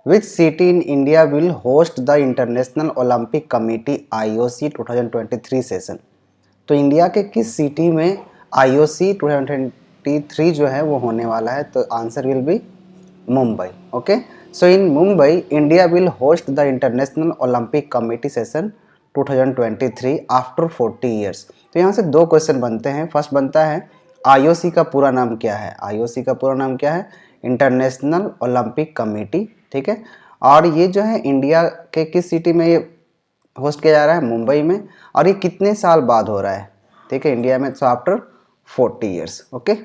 Which city in India will host the international Olympic committee IOC 2023 session. तो India के किस city में IOC 2023 जो है वो होने वाला है? तो answer will be Mumbai. Okay, so in Mumbai India will host the international Olympic committee session 2023 after 40 years. तो यहाँ से दो क्वेश्चन बनते हैं। फर्स्ट बनता है IOC का पूरा नाम क्या है? IOC का पूरा नाम क्या है? इंटरनेशनल ओलंपिक कमेटी, ठीक है। और ये जो है इंडिया के किस सिटी में ये होस्ट किया जा रहा है? मुंबई में। और ये कितने साल बाद हो रहा है? ठीक है, इंडिया में। So after 40 years. Okay,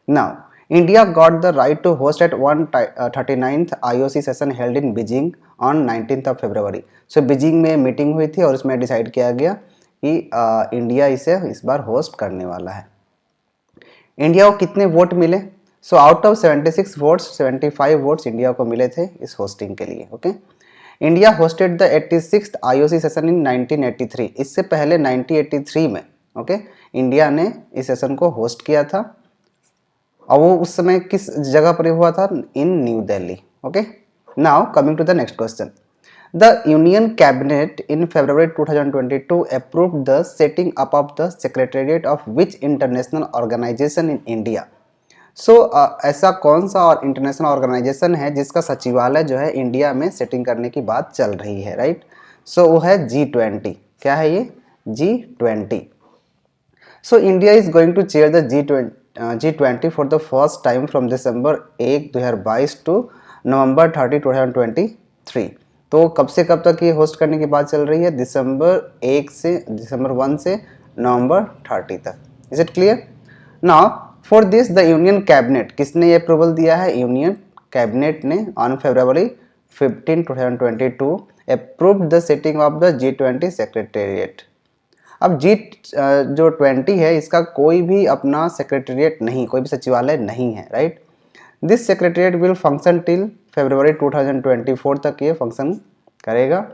now India got the right to host at 139th IOC session held in Beijing on 19th of February। So Beijing में मीटिंग हुई थी और उसमें डिसाइड किया गया कि इंडिया इसे इस बार होस्ट करने वाला है। इंडिया को कितने वोट मिले? So out of 76 votes 75 votes India को मिले थे इस होस्टिंग के लिए। Okay, India hosted the 86th IOC session in 1983। इससे पहले 1983 में ओके इंडिया ने इस सेशन को होस्ट किया था और वो उस समय किस जगह पर हुआ था? In New Delhi. Okay, now coming to the next question. The Union Cabinet in February 2022 approved the setting up of the Secretariat of which international organization in India? So ऐसा कौन सा और इंटरनेशनल ऑर्गेनाइजेशन है जिसका सचिवालय जो है इंडिया में सेटिंग करने की बात चल रही है? राइट, सो वो है G20। क्या है ये? G20। So India is going to chair the G20 for the first time from December 1 2022 to November 30 2023। तो कब से कब तक ये होस्ट करने की बात चल रही है? दिसंबर 1 से नवंबर 30 तक। Is it clear? Now for this the union cabinet, किसने ये अप्रूवल दिया है? यूनियन कैबिनेट ने on February 15 2022 approved the setting of the G20 secretariat. अब जो 20 है इसका कोई भी अपना सेक्रेटेरिएट नहीं, कोई भी सचिवालय नहीं है। Right, this secretariat will function till February 2024 तक ये फंक्शन करेगा।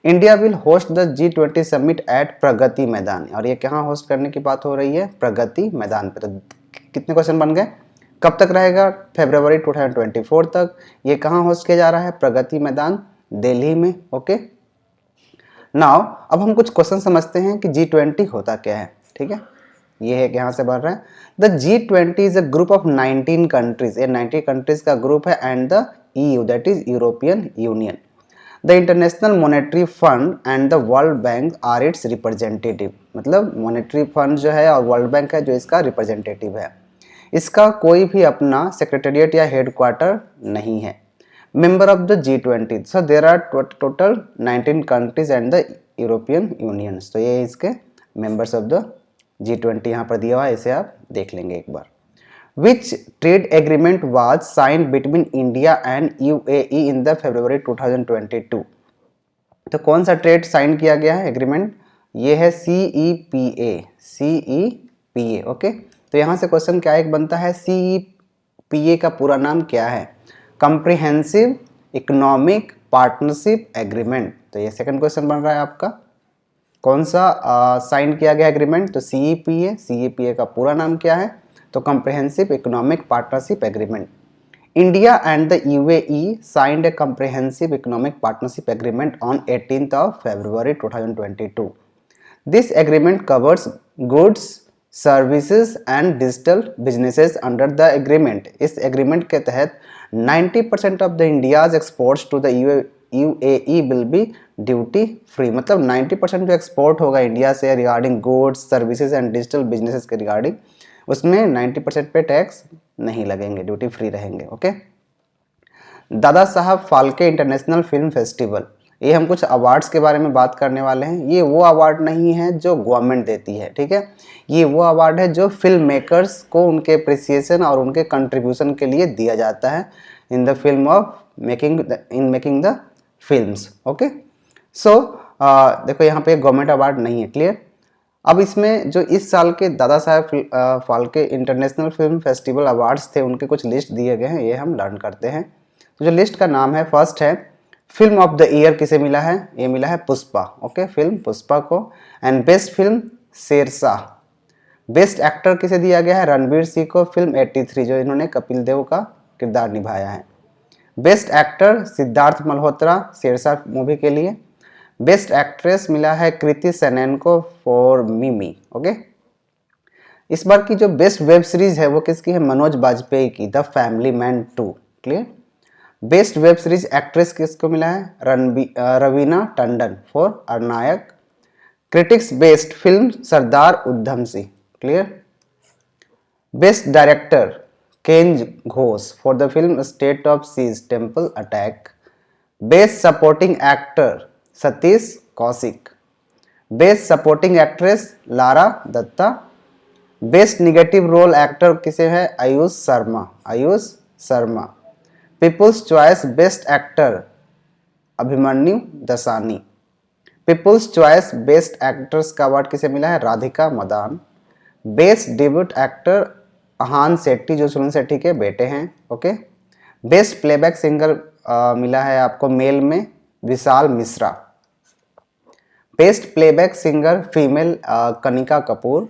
India will host the G20 summit at Pragati Maidan. और ये कहाँ होस्ट करने की बात हो रही है? प्रगति मैदान पे। तो कितने क्वेश्चन बन गए? कब तक रहेगा? February 2024 तक। ये कहाँ होस्ट किया जा रहा है? प्रगति मैदान, दिल्ली में। ओके, नाउ अब हम कुछ क्वेश्चन समझते हैं कि G20 होता क्या है। ठीक है, ये है कि यहाँ से बढ़ रहा है। The G20 is a group of 19 countries. ये 90 कंट्रीज का ग्रुप है। And the EU that is European union. The international monetary fund and the world bank are its representative. मतलब मॉनेटरी फंड जो है और वर्ल्ड बैंक है जो इसका रिप्रेजेंटेटिव है। इसका कोई भी अपना सेक्रेटेरिएट या हेडक्वार्टर नहीं है। Member of the G20, so there are total 19 countries and the European union. तो ये इसके मेंबर्स ऑफ द G20 यहाँ पर दिया हुआ है, इसे आप देख लेंगे एक बार। Which trade agreement was signed between India and UAE in the February 2022? तो कौन सा ट्रेड साइन किया गया है एग्रीमेंट? ये है CEPA। CEPA। ओके, तो यहाँ से क्वेश्चन क्या एक बनता है? CEPA का पूरा नाम क्या है? Comprehensive economic partnership agreement. तो ये सेकंड क्वेश्चन बन रहा है आपका। कौन सा साइन किया गया एग्रीमेंट? तो CEPA। CEPA का पूरा नाम क्या है? तो comprehensive economic partnership agreement. India and the UAE signed a comprehensive economic partnership agreement on 18th of February 2022। This agreement covers goods, services and digital businesses under the agreement. इस agreement के तहत 90% of the India's exports to the UAE will be duty free. मतलब 90% जो export होगा India से regarding goods, services and digital businesses के regarding, उसमें 90% पे टैक्स नहीं लगेंगे, ड्यूटी फ्री रहेंगे। Okay, Dada Saheb Phalke international film festival, ये हम कुछ अवार्ड्स के बारे में बात करने वाले हैं। ये वो अवार्ड नहीं है जो गवर्नमेंट देती है, ठीक है। ये वो अवार्ड है जो फिल्म मेकर्स को उनके अप्रिसिएशन और उनके कंट्रीब्यूशन के लिए दिया जाता है in the film of making the films. Okay, so देखो यहाँ पे गवर्नमेंट अवार्ड नहीं है। क्लियर? अब इसमें जो इस साल के Dada Saheb Phalke international film festival awards थे उनके कुछ लिस्ट दिए गए हैं, ये हम लर्न करते हैं। तो जो लिस्ट का नाम है, फर्स्ट है फिल्म ऑफ द ईयर किसे मिला है? ये मिला है पुष्पा। ओके, फिल्म पुष्पा को। And best film Shershaah. Best actor किसे दिया गया है? रणवीर सिंह को, फिल्म 83 जो इन्होंने कपिल देव का किरदार निभाया है। Best actor Siddharth Malhotra Shershaah movie के लिए। बेस्ट एक्ट्रेस मिला है कृति सेनन को फॉर मिमी। ओके, इस बार की जो बेस्ट वेब सीरीज है वो किसकी है, मनोज बाजपेयी की, the family man 2। Clear. Best web series actress किसको मिला है, Raveena Tandon for Aranyak. Critics best film Sardar Udham Singh. Clear. Best director Ken Ghosh for the film state of siege temple attack. Best supporting actor Satish Kaushik. Best supporting actress Lara Dutta. Best negative role actor किसे है, Ayush Sharma, Ayush Sharma. People's choice best actor Abhimanyu Dassani. People's choice best actress का award किसे मिला है, Radhika Madan. Best debut actor Ahan Shetty जो सुनील शेट्टी के बेटे हैं। ओके। बेस्ट प्लेबैक सिंगर मिला है आपको मेल में Vishal Mishra. Best playback singer female Kanika Kapoor.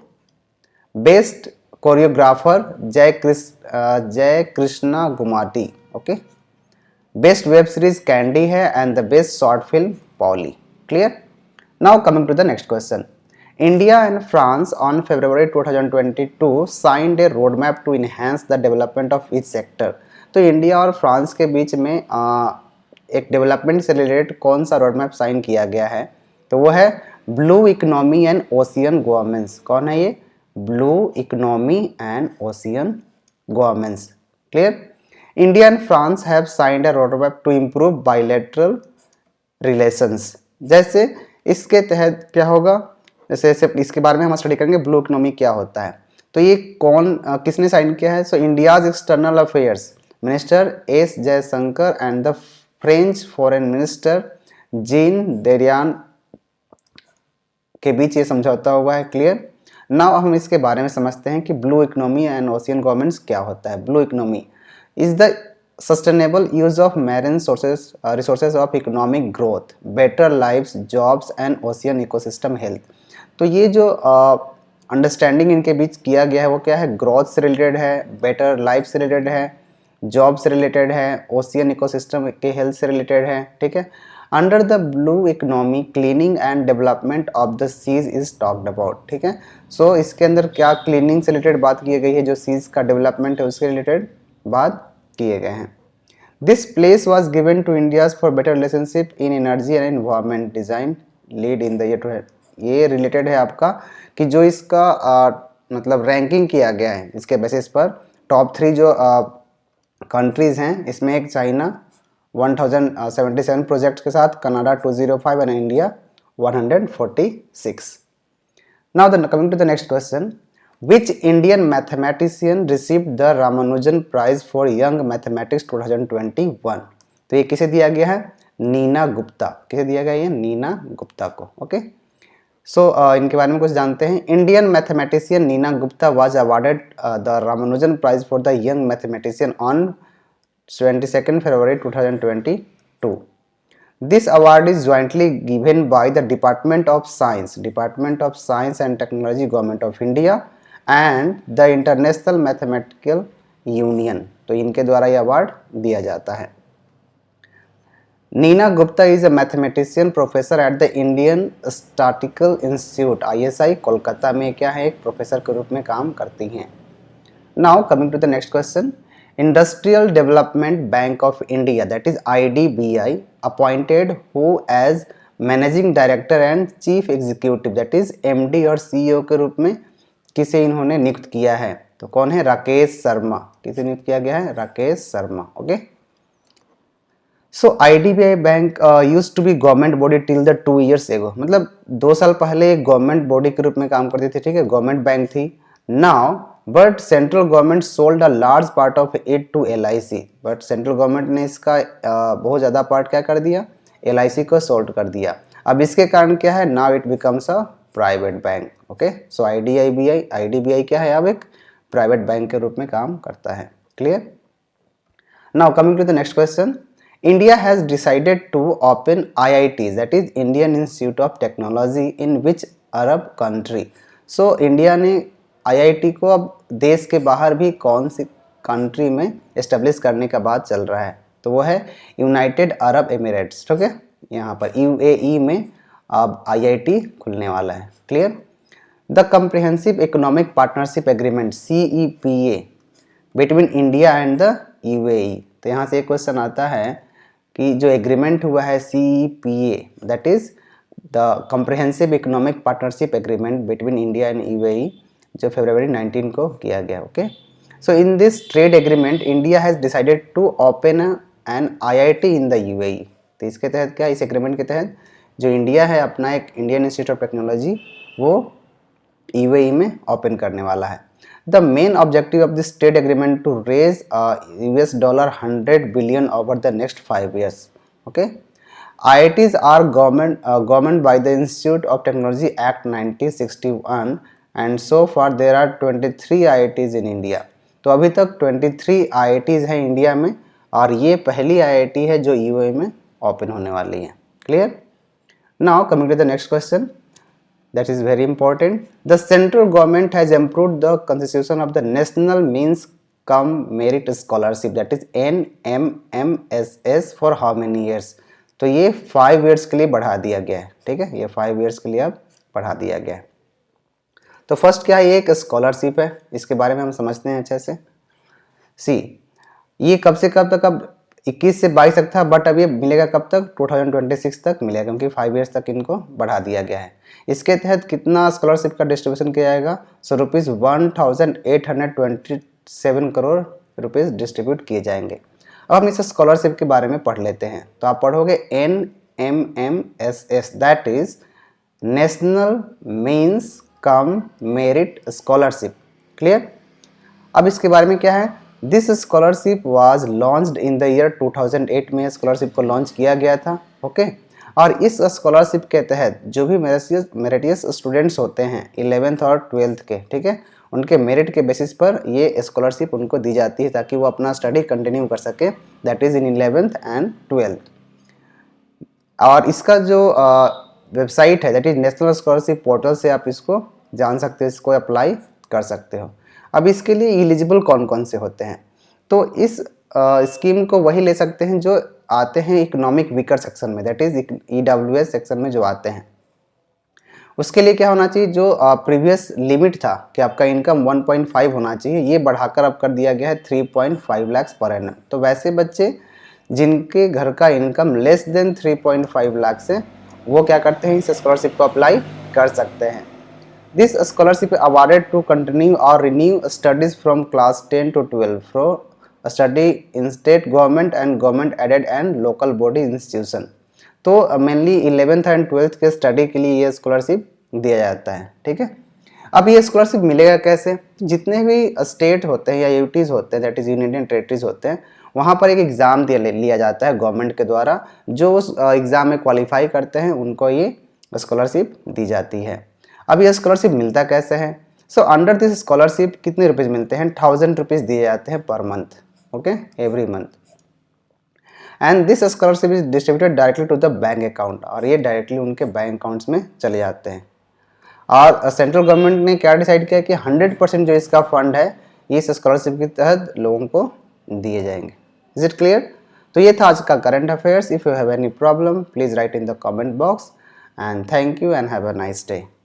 Best choreographer Jai Krishna Gumati. Okay. Best web series Candy है and the best short film Pauli. Clear. Now coming to the next question. India and France on February 2022 signed a roadmap to enhance the development of each sector। तो India और France के बीच में एक development से related कौन सा road map sign किया गया है, तो वो है blue economy and ocean governance. कौन है ये, blue economy and ocean governance. Clear. India and France have signed a road map to improve bilateral relations. जैसे इसके तहत क्या होगा, जैसे इसके बारे में हम स्टडी करेंगे ब्लू इकोनॉमी क्या होता है। तो ये कौन किसने साइन किया है, so India's external affairs minister S Jaishankar and the French foreign minister Jean Drian के बीच ये समझौता हुआ है। क्लियर। नाउ हम इसके बारे में समझते हैं कि blue economy and ocean governance क्या होता है। Blue economy is the sustainable use of marine resources of economic growth, better lives, jobs and ocean ecosystem health. तो ये जो अंडरस्टैंडिंग इनके बीच किया गया है वो क्या है, ग्रोथ से रिलेटेड है, बेटर लाइफ से रिलेटेड है, जॉब से रिलेटेड है, ओशियन इकोसिस्टम के हेल्थ से रिलेटेड है। ठीक है। Under the blue economy cleaning and development of the seas is talked about. ठीक है। सो इसके अंदर क्या क्लीनिंग से रिलेटेड बात की गई है, जो सीज का डेवलपमेंट है उसके रिलेटेड बात किए गए हैं। This place was given to India's for better relationship in energy and environment design lead in the year. ये रिलेटेड है आपका कि जो इसका मतलब रैंकिंग किया गया है इसके बेसिस पर टॉप 3 जो कंट्रीज हैं, इसमें एक चाइना 1077 प्रोजेक्ट्स के साथ, Canada 205 and India 146। Now coming to the next question, which Indian mathematician received the Ramanujan prize for young mathematics 2021। तो ये किसे दिया गया है, नीना गुप्ता। किसे दिया गया है, नीना गुप्ता को। ओके। सो इनके बारे में कुछ जानते हैं। Indian mathematician Neena Gupta was awarded the Ramanujan prize for the young mathematician on 22 February 2022। This award is jointly given by the department of science and technology, government of India and the international mathematical union. तो इनके द्वारा ये award दिया जाता है। Neena Gupta is a mathematician professor at the Indian statistical institute ISI Kolkata में क्या है, एक प्रोफेसर के रूप में काम करती हैं। Now coming to the next question, industrial development bank of India that is IDBI appointed who as managing director and chief executive that is MD और CEO के रूप में किसे इन्होंने नियुक्त किया है, तो कौन है, राकेश शर्मा। किसे नियुक्त किया गया है, Rakesh Sharma. Okay. So IDBI bank used to be government body till the 2 years ago, मतलब 2 साल पहले गवर्नमेंट बॉडी के रूप में काम करती थी। ठीक है, गवर्नमेंट बैंक थी। Now but central government sold a large part of it to LIC, but central government ने इसका बहुत ज़्यादा पार्ट क्या कर दिया, LIC को सोल्ड कर दिया। अब इसके कारण क्या है, now it becomes a private bank. Okay. So IDBI क्या है, अब एक प्राइवेट बैंक के रूप में काम करता है। Clear. Now coming to the next question, India has decided to open IITs that is Indian Institute of Technology in which Arab country। So India ने IIT को अब देश के बाहर भी कौन सी कंट्री में एस्टेब्लिश करने का बात चल रहा है, तो वो है यूनाइटेड अरब एमिरेट्स, ठीक है। यहाँ पर UAE में अब IIT खुलने वाला है, clear. The comprehensive economic partnership agreement CEPA between India and the UAE। तो यहाँ से एक क्वेश्चन आता है कि जो एग्रीमेंट हुआ है CEPA, that is the comprehensive economic partnership agreement between India and UAE, जो फरवरी 19 को किया गया, okay. So in this trade agreement India has decided to open an IIT in the UAE। तो इसके तहत क्या, इस एग्रीमेंट के तहत जो इंडिया है अपना एक इंडियन इंस्टीट्यूट ऑफ टेक्नोलॉजी वो UAE में ओपन करने वाला है। The main objective of this trade agreement to raise $100 billion over the next 5 years, okay. IITs are government by the Institute of Technology Act 1961 and so far there are 23 IITs in India। तो अभी तक 23 IITs हैं India में और ये पहली IIT है जो UAE में ओपन होने वाली है, clear. Now coming to the next question, that is very important. The central government has improved the constitution of the National Means Cum Merit Scholarship, that is NMMSS for how many years? तो ये 5 years के लिए बढ़ा दिया गया है, ठीक है, ये 5 years के लिए अब बढ़ा दिया गया है। तो फर्स्ट क्या है, ये एक स्कॉलरशिप है, इसके बारे में हम समझते हैं अच्छे से। सी, ये कब से कब तक, अब 21 से 22 तक था, बट अब ये मिलेगा कब तक, 2026 तक मिलेगा, क्योंकि 5 years तक इनको बढ़ा दिया गया है। इसके तहत कितना स्कॉलरशिप का डिस्ट्रीब्यूशन किया जाएगा, so rupees 1827 crore rupees distribute किए जाएंगे। अब हम इस स्कॉलरशिप के बारे में पढ़ लेते हैं। तो आप पढ़ोगे NMMSS, that is national means cum merit scholarship, clear. अब इसके बारे में क्या है, this scholarship was launched in the year 2008 में स्कॉलरशिप को लॉन्च किया गया था, ओके। और इस स्कॉलरशिप के तहत जो भी मेरिटियस स्टूडेंट्स होते हैं 11th और 12th के, ठीक है, उनके मेरिट के बेसिस पर ये स्कॉलरशिप उनको दी जाती है ताकि वो अपना स्टडी कंटिन्यू कर सके, that is in 11th and 12th। और इसका जो वेबसाइट है that is national scholarship portal से आप इसको जान सकते हो, इसको अप्लाई कर सकते हो। अब इसके लिए एलिजिबल कौन कौन से होते हैं, तो इस स्कीम को वही ले सकते हैं जो आते हैं इकोनॉमिक वीकर सेक्शन में, दैट इज EWS सेक्शन में जो आते हैं। उसके लिए क्या होना चाहिए, जो प्रीवियस लिमिट था कि आपका इनकम 1.5 होना चाहिए, ये बढ़ाकर अब कर दिया गया है 3.5 लाख पर एनम। तो वैसे बच्चे जिनके घर का इनकम लेस देन 3.5 लाख से, वो क्या करते हैं, इस स्कॉलरशिप को अप्लाई कर सकते हैं। This scholarship awarded to continue और renew studies from class 10 to 12 for study in state government and government aided and local body institution. तो मेनली 11th एंड 12th के स्टडी के लिए ये स्कॉलरशिप दिया जाता है, ठीक है। अब ये स्कॉलरशिप मिलेगा कैसे, जितने भी स्टेट होते हैं या यूटीज़ होते हैं, दैट इज़ यूनियन टेरिटरीज होते हैं, वहाँ पर एक एग्ज़ाम लिया जाता है गवर्नमेंट के द्वारा। जो उस एग्ज़ाम में क्वालिफाई करते हैं उनको ये स्कॉलरशिप दी जाती है। अब ये स्कॉलरशिप मिलता कैसे है, सो अंडर दिस स्कॉलरशिप कितने रुपीज़ मिलते हैं, 1000 रुपीज़ दिए जाते हैं per month, okay, every month. And this scholarship is distributed directly to the bank account, और ये डायरेक्टली उनके बैंक अकाउंट्स में चले जाते हैं। और सेंट्रल गवर्नमेंट ने क्या डिसाइड किया कि 100% जो इसका फंड है ये इस स्कॉलरशिप के तहत लोगों को दिए जाएंगे। Is it clear. तो ये था आज का current affairs. If you have any problem please right in the comment box and thank you and have a nice day.